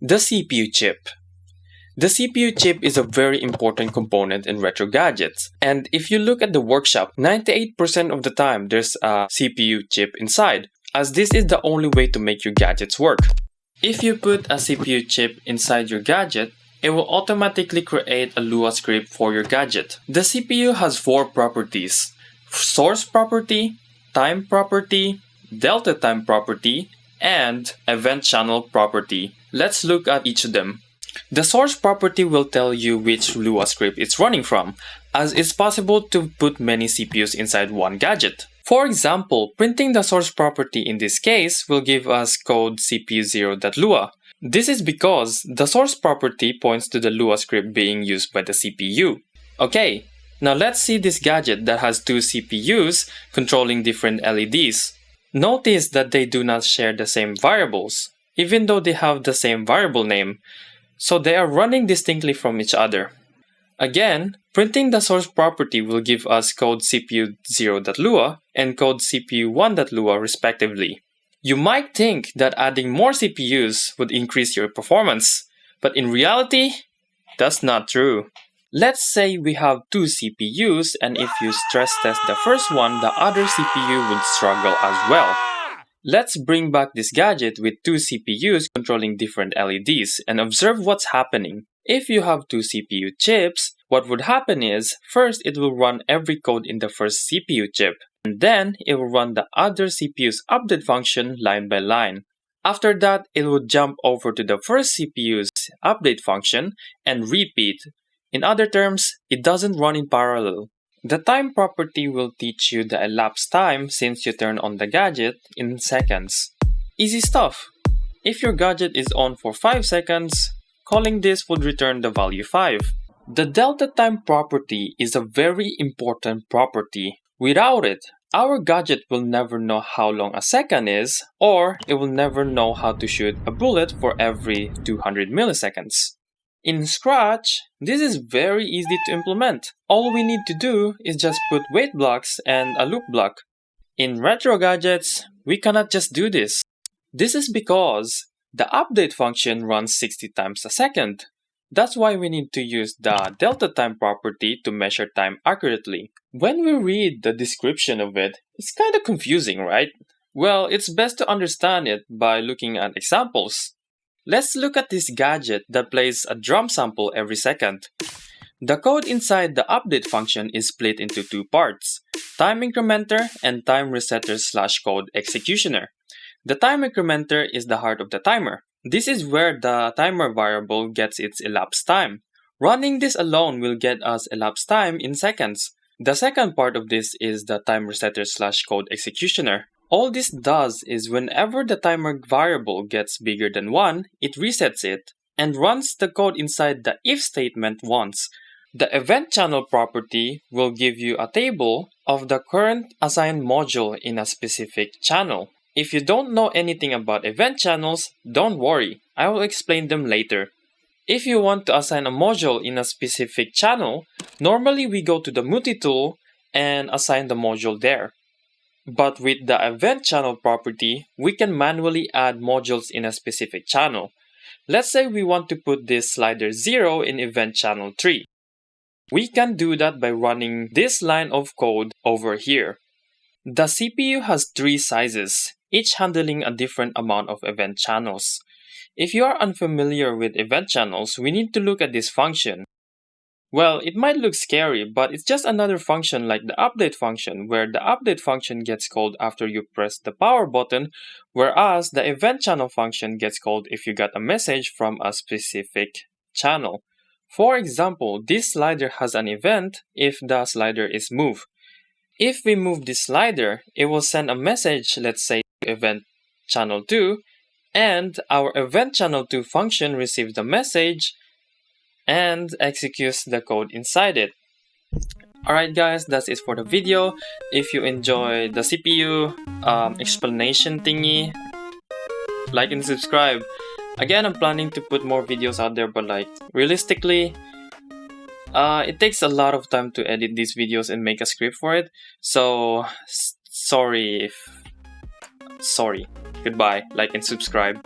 The CPU chip. The CPU chip is a very important component in retro gadgets. And if you look at the workshop, 98% of the time there's a CPU chip inside, as this is the only way to make your gadgets work. If you put a CPU chip inside your gadget, it will automatically create a Lua script for your gadget. The CPU has 4 properties: source property, time property, DeltaTime property, and event channel property. Let's look at each of them. The source property will tell you which Lua script it's running from, as it's possible to put many CPUs inside one gadget. For example, printing the source property in this case will give us code CPU0.lua. This is because the source property points to the Lua script being used by the CPU. Okay, now let's see this gadget that has 2 CPUs controlling different LEDs. Notice that they do not share the same variables, even though they have the same variable name. So they are running distinctly from each other. Again, printing the source property will give us code CPU0.lua and code CPU1.lua respectively. You might think that adding more CPUs would increase your performance, but in reality, that's not true. Let's say we have 2 CPUs, and if you stress test the first one, the other CPU would struggle as well. Let's bring back this gadget with 2 CPUs controlling different LEDs and observe what's happening. If you have 2 CPU chips, what would happen is, first it will run every code in the first CPU chip, and then it will run the other CPU's update function line by line. After that, it will jump over to the first CPU's update function and repeat. In other terms, it doesn't run in parallel. The time property will teach you the elapsed time since you turn on the gadget in seconds. Easy stuff. If your gadget is on for 5 seconds, calling this would return the value 5. The DeltaTime property is a very important property. Without it, our gadget will never know how long a second is, or it will never know how to shoot a bullet for every 200 milliseconds. In Scratch, this is very easy to implement. All we need to do is just put wait blocks and a loop block. In retro gadgets, we cannot just do this. This is because the update function runs 60 times a second. That's why we need to use the DeltaTime property to measure time accurately. When we read the description of it, it's kind of confusing, right? Well, it's best to understand it by looking at examples. Let's look at this gadget that plays a drum sample every second. The code inside the update function is split into 2 parts: time incrementer and time resetter/code executioner. The time incrementer is the heart of the timer. This is where the timer variable gets its elapsed time. Running this alone will get us elapsed time in seconds. The second part of this is the time resetter/code executioner. All this does is whenever the timer variable gets bigger than 1, it resets it and runs the code inside the if statement once. The event channel property will give you a table of the current assigned module in a specific channel. If you don't know anything about event channels, don't worry, I will explain them later. If you want to assign a module in a specific channel, normally we go to the multi-tool and assign the module there. But with the event channel property, we can manually add modules in a specific channel. Let's say we want to put this slider 0 in event channel 3. We can do that by running this line of code over here. The CPU has 3 sizes, each handling a different amount of event channels. If you are unfamiliar with event channels, we need to look at this function. Well, it might look scary, but it's just another function like the update function, where the update function gets called after you press the power button, whereas the event channel function gets called if you got a message from a specific channel. For example, this slider has an event if the slider is moved. If we move this slider, it will send a message, let's say to event channel 2, and our event channel 2 function receives the message and executes the code inside it. Alright guys, that's it for the video. If you enjoyed the CPU explanation thingy, like and subscribe. Again, I'm planning to put more videos out there, but like realistically, it takes a lot of time to edit these videos and make a script for it. So sorry. Goodbye, like and subscribe.